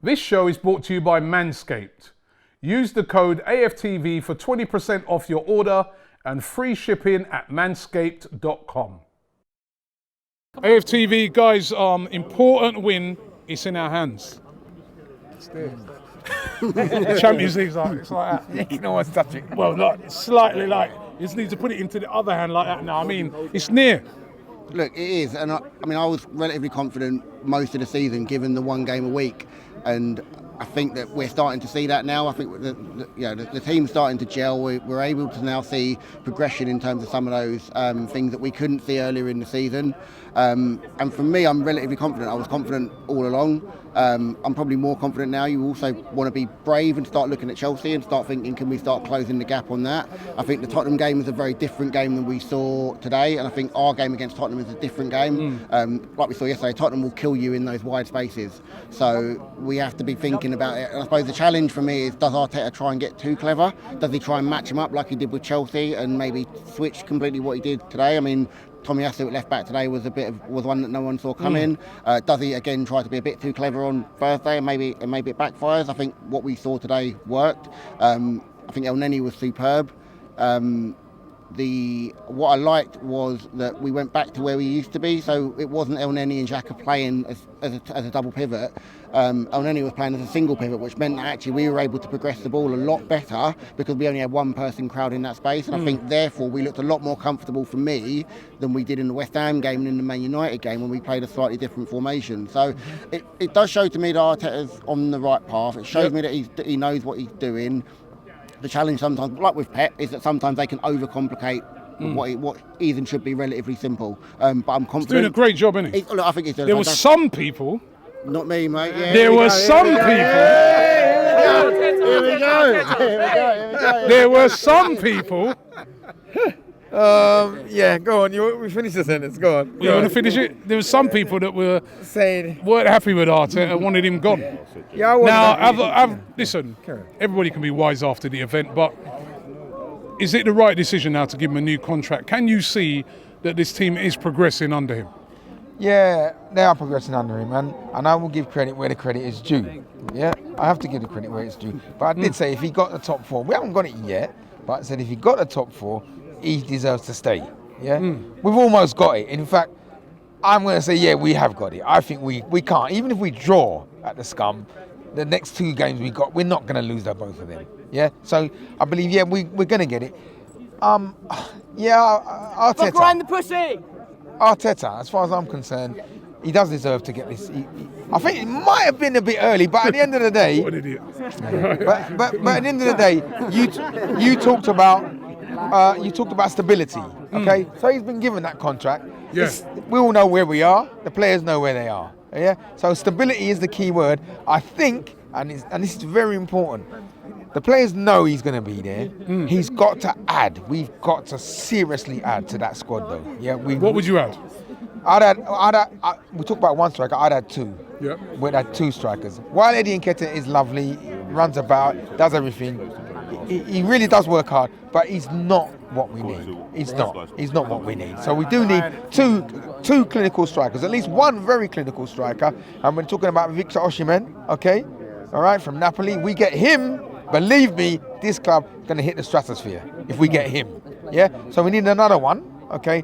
This show is brought to you by Manscaped. Use the code AFTV for 20% off your order and free shipping at manscaped.com. AFTV, guys, important win. It's in our hands. It's there. Champions League's like, it's like that. You know what's touching. Well, not slightly like, you just need to put it into the other hand like that now. I mean, it's near. Look, it is, and I was relatively confident most of the season, given the one game a week, and I think that we're starting to see that now. I think the team's starting to gel. We're able to now see progression in terms of some of those things that we couldn't see earlier in the season. And for me, I'm relatively confident. I was confident all along. I'm probably more confident now. You also want to be brave and start looking at Chelsea and start thinking, can we start closing the gap on that? I think the Tottenham game was a very different game than we saw today, and I think our game against Tottenham is a different game. Like we saw yesterday, Tottenham will kill you in those wide spaces. So we have to be thinking about it. And I suppose the challenge for me is, does Arteta try and get too clever? Does he try and match him up like he did with Chelsea and maybe switch completely what he did today? I mean, Tomiyasu at left back today was one that no one saw coming. Does he again try to be a bit too clever on Thursday and maybe it backfires? I think what we saw today worked. I think Elneny was superb. What I liked was that we went back to where we used to be, so it wasn't Elneny and Xhaka playing as a double pivot. Elneny was playing as a single pivot, which meant that actually we were able to progress the ball a lot better because we only had one person crowding that space, and I think therefore we looked a lot more comfortable for me than we did in the West Ham game and in the Man United game when we played a slightly different formation. So it does show to me that Arteta's on the right path. It shows me that he knows what he's doing. The challenge sometimes, like with Pep, is that sometimes they can overcomplicate what even should be relatively simple. But I'm confident. He's doing a great job, isn't he? Look, I think he's doing there were some people. Not me, mate. Yeah, there were some people. Here we go. There were some people. Yeah, go on. We finish the sentence. Go on. You want to finish it? There were some people that weren't happy with Arteta and wanted him gone. Yeah, I wasn't. Now, listen, everybody can be wise after the event, but is it the right decision now to give him a new contract? Can you see that this team is progressing under him? Yeah, they are progressing under him, and I will give credit where the credit is due. Yeah, I have to give the credit where it's due. But I did say if he got the top four, we haven't got it yet, but I said if he got the top four, he deserves to stay. Yeah, we've almost got it. In fact, I'm going to say, yeah, we have got it. I think we can't. Even if we draw at the Scum, the next two games we got, we're not going to lose both of them. Yeah, so I believe, yeah, we're going to get it. Arteta. Look around the pussy. Arteta, as far as I'm concerned, he does deserve to get this. I think it might have been a bit early, but at the end of the day, what an idiot. But at the end of the day, you talked about stability. Okay, so he's been given that contract. Yes. We all know where we are. The players know where they are. Yeah. So stability is the key word. I think, and this is very important. The players know he's going to be there. He's got to add. We've got to seriously add to that squad, though. Yeah. What would you add? We talk about one striker. I'd add two. Yeah. We'd add two strikers. While Eddie Nketiah is lovely, runs about, does everything. He really does work hard, but he's not what we need. He's not what we need. So we do need two clinical strikers, at least one very clinical striker. And we're talking about Victor Osimhen, okay? All right, from Napoli. We get him. Believe me, this club is going to hit the stratosphere if we get him. Yeah? So we need another one, okay?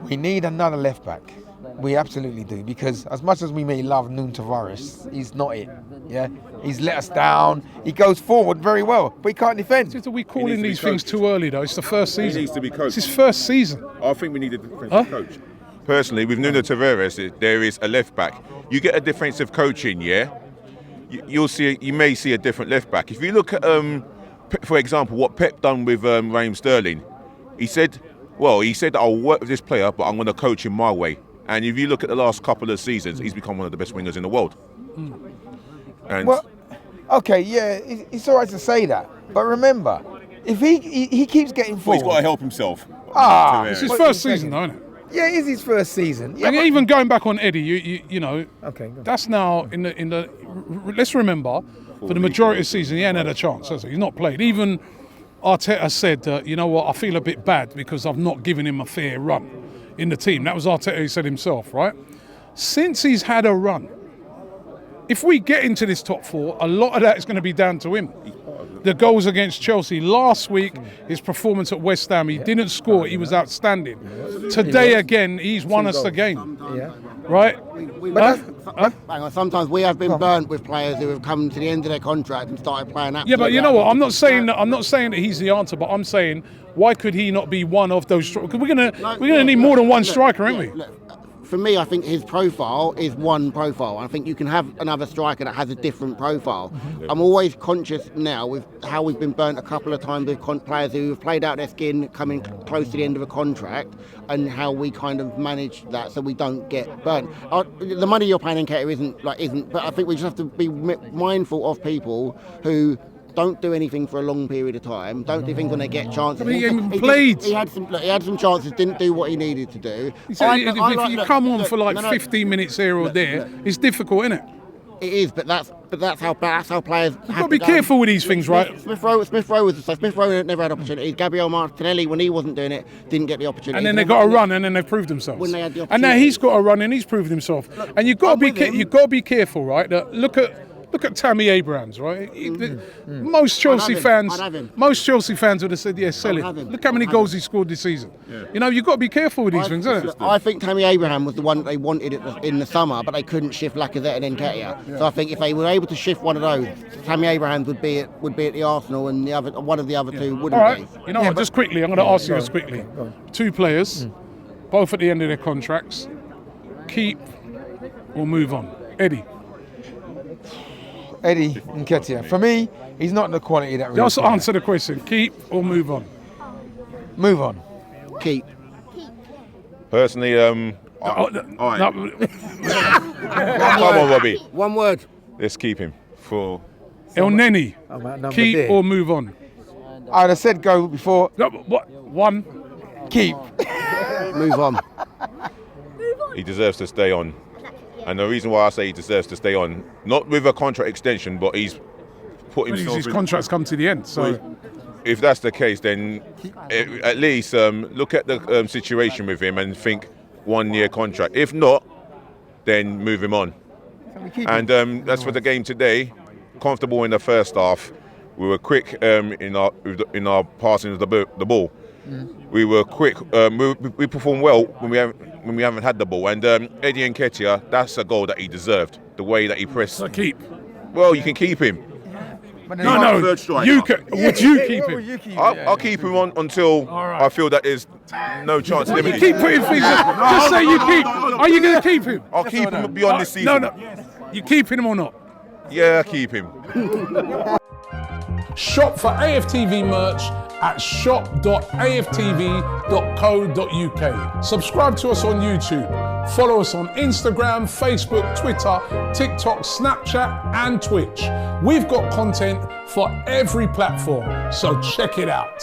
We need another left back. We absolutely do, because as much as we may love Nuno Tavares, he's not it. Yeah, he's let us down. He goes forward very well, but he can't defend. Are we calling these things too early, though? It's the first season. He needs to be coached. It's his first season. I think we need a defensive coach. Personally, with Nuno Tavares, there is a left back. You get a defensive coach in, yeah. You may see a different left back. If you look at, for example, what Pep done with Raheem Sterling, he said I'll work with this player, but I'm going to coach him my way. And if you look at the last couple of seasons, he's become one of the best wingers in the world. And okay, yeah, it's all right to say that, but remember, if he keeps getting forward, he's got to help himself. It's his first season, though, isn't it? Yeah, it is his first season. Yeah, and even going back on Eddie, you know, okay, that's now in the. Let's remember, for the majority of the season, he hadn't had a chance, has he? He's not played. Even Arteta said, you know what, I feel a bit bad because I've not given him a fair run in the team. That was Arteta, he said himself, right? Since he's had a run, if we get into this top 4, a lot of that is going to be down to him. The goals against Chelsea last week, his performance at West Ham, he didn't score, he was outstanding. Today again, he's won us the game. Right? Hang on, sometimes we have been burnt with players who have come to the end of their contract and started playing absolutely. Yeah, but you know what? I'm not saying that he's the answer, but I'm saying why could he not be one of those? Because we're gonna need more than one striker, aren't we? Look, for me, I think his profile is one profile. I think you can have another striker that has a different profile. I'm always conscious now with how we've been burnt a couple of times with players who have played out their skin, coming close to the end of a contract, and how we kind of manage that so we don't get burnt. The money you're paying in Nketiah isn't, but I think we just have to be mindful of people who don't do anything for a long period of time. Don't do things when they get chances. He played. He had some chances. Didn't do what he needed to do. If you come on for 15 minutes here or there, it's difficult, isn't it? It is, but that's how players. You've got to be careful with these things, right? Smith Rowe never had opportunities. Gabriel Martinelli, when he wasn't doing it, didn't get the opportunity. And then they got a run, and then they proved themselves. When they had the and opportunity. now he's got a run, and he's proved himself. And you've got to be careful, right? That look at Tammy Abrahams, right? Most Chelsea fans would have said, "Yeah, sell him." Look how many goals he scored this season. Yeah. You know, you've got to be careful with these things, isn't it? I think Tammy Abraham was the one that they wanted in the summer, but they couldn't shift Lacazette and Nketiah. Yeah. So I think if they were able to shift one of those, Tammy Abraham would be at the Arsenal, and one of the other two wouldn't All right. be. You know what? Just quickly, I'm going to ask you this quickly. 2 players, both at the end of their contracts. Keep or move on, Eddie. Eddie Nketiah. For me, he's not the quality that. Just answer the question. Keep or move on. Move on. Keep. Personally, all right. Come on, Robbie. One word. Let's keep him for Elneny. Keep or move on. I'd have said go before. No, what? One. Keep. Move on. He deserves to stay on. And the reason why I say he deserves to stay on, not with a contract extension, but he's put himself. His contract's come to the end. So, if that's the case, then at least look at the situation with him and think 1-year contract. If not, then move him on. And that's for the game today. Comfortable in the first half. We were quick in our passing of the ball. We were quick. We performed well when we haven't had the ball. And Eddie Nketiah, that's a goal that he deserved. The way that he pressed. So keep. Well, you can keep him. No. Would you keep him? I'll keep him on until I feel that there's no chance. You keep putting things. Just say you keep. Are you going to keep him? I'll keep him beyond this season. No. You keeping him or not? Yeah, keep him. Shop for AFTV merch at shop.aftv.co.uk. Subscribe to us on YouTube. Follow us on Instagram, Facebook, Twitter, TikTok, Snapchat, and Twitch. We've got content for every platform, so check it out.